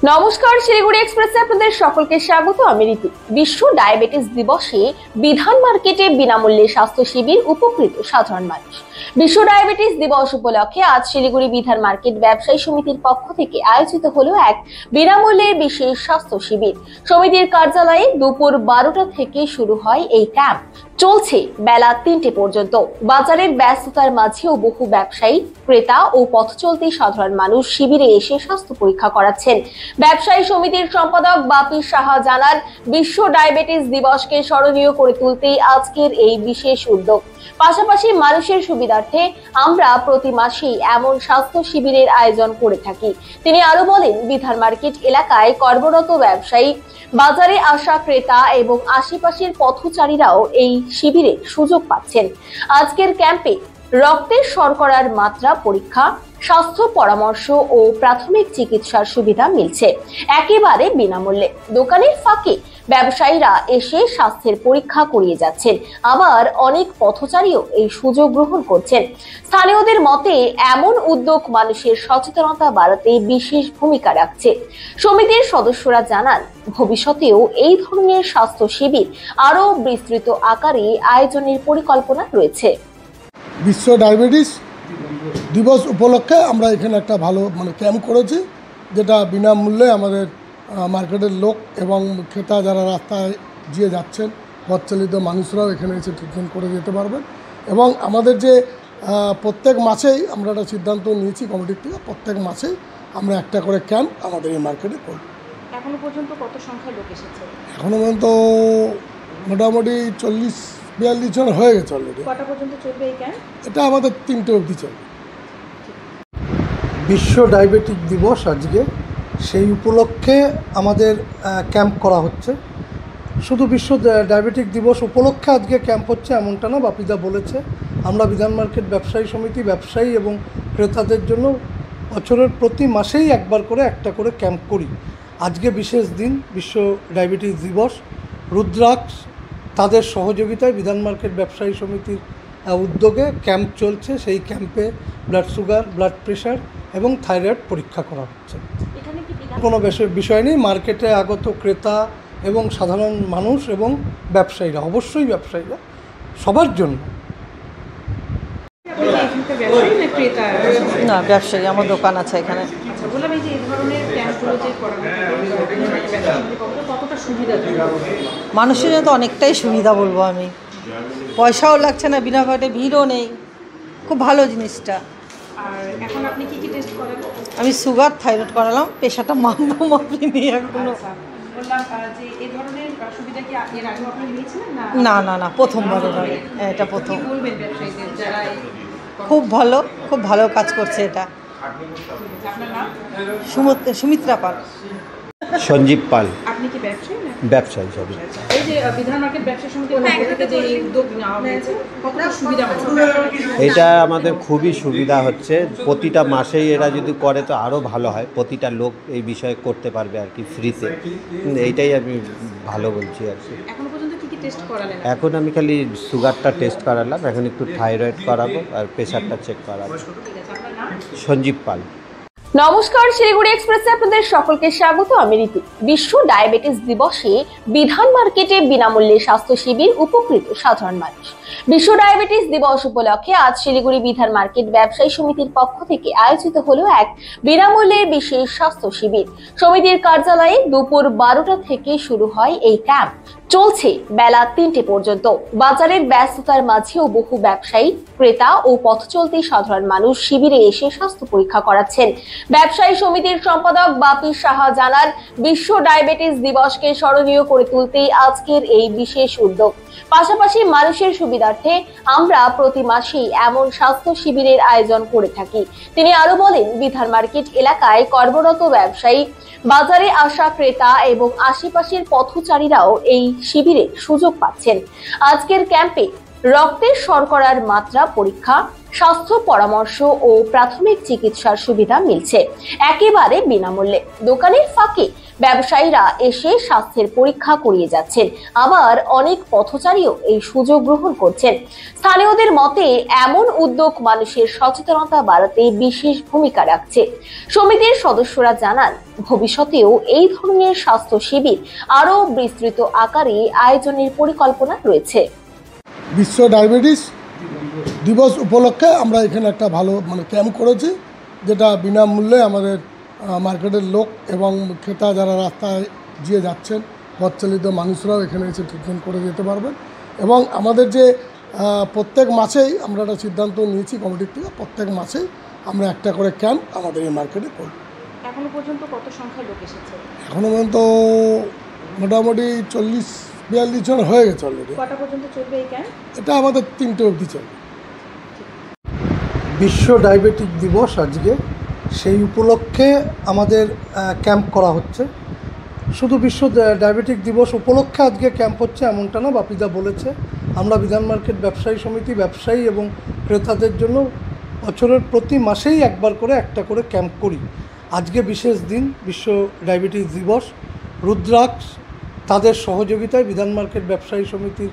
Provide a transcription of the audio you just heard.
নমস্কার, শিলিগুড়ি এক্সপ্রেসে আপনাদের সকলকে স্বাগত। আমি ঋতু। বিশ্ব ডায়াবেটিস দিবসে বিধান মার্কেটে বিনামূল্যে স্বাস্থ্য শিবির, উপকৃত সাধারণ মানুষ। বিশ্ব ডায়াবেটিস দিবস উপলক্ষে আজ শিলিগুড়ি বিধান মার্কেট ব্যবসায়ী সমিতির পক্ষ থেকে আয়োজিত হলো এক বিনামূল্যের বিশেষ স্বাস্থ্য শিবির। সমিতির কার্যালয়ে দুপুর 12টা থেকে শুরু হয় এই ক্যাম্প, চলছে বেলা 3টে পর্যন্ত। বাজারের ব্যস্ততার মাঝেও বহু ব্যবসায়ী, ক্রেতা ও পথচলতি সাধারণ মানুষ শিবিরে এসে স্বাস্থ্য পরীক্ষা করাচ্ছেন। ব্যবসায়ী সমিতির সম্পাদক বাপি সাহা জানান, বিশ্ব ডায়াবেটিস দিবসকে স্মরণীয় করে তুলতেই আজকের এই বিশেষ উদ্যোগ। পাশাপাশি মানুষের সুবিধার্থে আমরা প্রতি মাসেই এমন স্বাস্থ্য শিবিরের আয়োজন করে থাকি। তিনি আরো বলেন, বিধান মার্কেট এলাকায় কর্মরত ব্যবসায়ী, বাজারে আসা ক্রেতা এবং আশেপাশের পথচারীরাও এই শিবিরে সুযোগ পাচ্ছেন। আজকের ক্যাম্পে রক্তের শর্করার মাত্রা পরীক্ষা, স্বাস্থ্য পরামর্শ ও প্রাথমিক চিকিৎসার সুবিধা মিলছে একেবারে বিনামূল্যে। দোকানের ফাঁকে ব্যবসায়ীরা এসে স্বাস্থ্যের পরীক্ষা করিয়ে যাচ্ছেন, আবার অনেক পথচারীও এই সুযোগ গ্রহণ করছেন। স্থানীয়দের মতে এমন উদ্যোগ মানুষের সচেতনতা বাড়াতে বিশেষ ভূমিকা রাখছে। সমিতির সদস্যরা জানান, ভবিষ্যতেও এই ধরনের স্বাস্থ্য শিবির আরো বিস্তৃত আকারে আয়োজনের পরিকল্পনা রয়েছে। বিশ্ব ডায়াবেটিস দিবস উপলক্ষে আমরা এখানে একটা ভালো ক্যাম্প করেছি, যেটা বিনামূল্যে আমাদের মার্কেটের লোক এবং ক্রেতা যারা রাস্তায় দিয়ে যাচ্ছেন, পথচালিত মানুষরাও এখানে এসে ট্রিটমেন্ট করে যেতে পারবেন। এবং আমাদের যে প্রত্যেক মাসেই আমরা একটা সিদ্ধান্ত নিয়েছি কমিটির থেকে, প্রত্যেক মাসেই আমরা একটা করে ক্যাম্প আমাদের এই মার্কেটে করব। এখনো পর্যন্ত কত সংখ্যায় লোক এসেছে? এখনো পর্যন্ত মোটামুটি 40-42 জন হয়ে গেছে অলরেডি। কটা পর্যন্ত চলবে এই ক্যাম্প? এটা আমাদের 3টে অবধি চলবে। বিশ্ব ডায়াবেটিক দিবস আজকে, সেই উপলক্ষে আমাদের ক্যাম্প করা হচ্ছে। শুধু বিশ্ব ডায়াবেটিক দিবস উপলক্ষে আজকে ক্যাম্প হচ্ছে এমনটা না, বাপিদা বলেছে। আমরা বিধান মার্কেট ব্যবসায়ী সমিতি ব্যবসায়ী এবং ক্রেতাদের জন্য বছরের প্রতি মাসেই একবার করে একটা করে ক্যাম্প করি। আজকে বিশেষ দিন, বিশ্ব ডায়াবেটিস দিবস। রুদ্রাক্ষ তাদের সহযোগিতায় বিধান মার্কেট ব্যবসায়ী সমিতির উদ্যোগে ক্যাম্প চলছে। সেই ক্যাম্পে ব্লাড সুগার, ব্লাড প্রেশার এবং থাইরয়েড পরীক্ষা করা হচ্ছে। কোনো বিষয় নেই, মার্কেটে আগত ক্রেতা এবং সাধারণ মানুষ এবং ব্যবসায়ীরা, অবশ্যই ব্যবসায়ীরা, সবার জন্য। না, ব্যবসায়ী, আমার দোকান আছে এখানে। মানুষের জন্য তো অনেকটাই সুবিধা বলবো আমি, পয়সাও লাগছে না, বিনা ঘটে ভিড়ও নেই, খুব ভালো জিনিসটা। এখন আপনি কি টেস্ট করালেন? আমি সুগার, থাইরয়েড করালাম, পেশাটা মানবো মাপিনি এখনো। না, প্রথমবার এটা প্রথম। খুব ভালো কাজ করছে এটা। সুমিত্রা পাল। সঞ্জীব পাল। আপনি কি ব্যবসায়ী? ব্যবসায়ী সবই। এই যে বিধান মার্কেট ব্যবসায়ী সমিতির পক্ষ থেকে যে উদ্যোগ নেওয়া হয়েছে, কতটা সুবিধা হচ্ছে? এটা আমাদের খুবই সুবিধা হচ্ছে। প্রতিটা মাসেই এরা যদি করে তো আরও ভালো হয়, প্রতিটা লোক এই বিষয়ে করতে পারবে আর কি, ফ্রিতে। এইটাই আমি ভালো বলছি আর কি। এখনো পর্যন্ত কি টেস্ট করালেন? এখন আমি খালি সুগারটা টেস্ট করালাম, এখন একটু থাইরয়েড করাবো আর প্রেশারটা চেক করাবো। সঞ্জীব পাল। নমস্কার, শিলিগুড়ি এক্সপ্রেসে আপনাদের সকলকে স্বাগত। আমি ঋতু। বিশ্ব ডায়াবেটিস দিবসে বিধান মার্কেটে বিনামূল্যে স্বাস্থ্য শিবির, উপকৃত সাধারণ মানুষ। বিশ্ব ডায়াবেটিস দিবস উপলক্ষে আজ শিলিগুড়ি বিধান মার্কেট ব্যবসায়ী সমিতির পক্ষ থেকে আয়োজিত হলো এক বিনামূল্যের বিশেষ স্বাস্থ্য শিবির। সমিতির কার্যালয়ে দুপুর 12টা থেকে শুরু হয় এই ক্যাম্প, চলছে বেলা 3টে পর্যন্ত। বাজারের ব্যস্ততার মাঝেও বহু ব্যবসায়ী, ক্রেতা ও পথচলতি সাধারণ মানুষ শিবিরে এসে স্বাস্থ্য পরীক্ষা করাচ্ছেন। ব্যবসায়ী সমিতির সম্পাদক বাপি সাহা জানান, বিশ্ব ডায়াবেটিস দিবসকে স্মরণীয় করে তুলতেই আজকের এই বিশেষ উদ্যোগ। পাশাপাশি মানুষের সুবিধার্থে আমরা প্রতি মাসেই এমন স্বাস্থ্য শিবিরের আয়োজন করে থাকি। তিনি আরো বলেন, বিধান মার্কেট এলাকায় কর্মরত ব্যবসায়ী, বাজারে আসা ক্রেতা এবং আশেপাশের পথচারীরাও এই শিবিরে সুযোগ পাচ্ছেন। আজকের ক্যাম্পে রক্তের শর্করার মাত্রা পরীক্ষা, স্বাস্থ্য পরামর্শ ও প্রাথমিক চিকিৎসার সুবিধা মিলছে একেবারে বিনামূল্যে। দোকানের ফাঁকে ব্যবসায়ীরা এসে স্বাস্থ্যের পরীক্ষা করিয়ে যাচ্ছেন, আবার অনেক পথচারীও এই সুযোগ গ্রহণ করছেন। স্থানীয়দের মতে এমন উদ্যোগ মানুষের সচেতনতা বাড়াতে বিশেষ ভূমিকা রাখছে। সমিতির সদস্যরা জানান, ভবিষ্যতেও এই ধরনের স্বাস্থ্য শিবির আরও বিস্তৃত আকারে আয়োজনের পরিকল্পনা রয়েছে। বিশ্ব ডায়াবেটিস দিবস উপলক্ষে আমরা এখানে একটা ভালো ক্যাম্প করেছি, যেটা বিনামূল্যে আমাদের মার্কেটের লোক এবং ক্রেতা যারা রাস্তায় দিয়ে যাচ্ছেন, পথচালিত মানুষরাও এখানে এসে ট্রিটমেন্ট করে যেতে পারবেন। এবং আমাদের যে প্রত্যেক মাসেই আমরা একটা সিদ্ধান্ত নিয়েছি কমিটির থেকে, প্রত্যেক মাসেই আমরা একটা করে ক্যাম্প আমাদের এই মার্কেটে করব। এখনো পর্যন্ত কত সংখ্যার লোক এসেছে? এখনও পর্যন্ত মোটামুটি 40-42 জন হয়ে গেছে অলরেডি। কটা পর্যন্ত চলবে এই ক্যাম্প? এটা আমাদের 3টে অবধি চলবে। বিশ্ব ডায়াবেটিক দিবস আজকে, সেই উপলক্ষে আমাদের ক্যাম্প করা হচ্ছে। শুধু বিশ্ব ডায়াবেটিক দিবস উপলক্ষে আজকে ক্যাম্প হচ্ছে এমনটা না, বাপিদা বলেছে। আমরা বিধান মার্কেট ব্যবসায়ী সমিতি ব্যবসায়ী এবং ক্রেতাদের জন্য বছরের প্রতি মাসেই একবার করে একটা করে ক্যাম্প করি। আজকে বিশেষ দিন, বিশ্ব ডায়াবেটিস দিবস। রুদ্রাক্ষ তাদের সহযোগিতায় বিধান মার্কেট ব্যবসায়ী সমিতির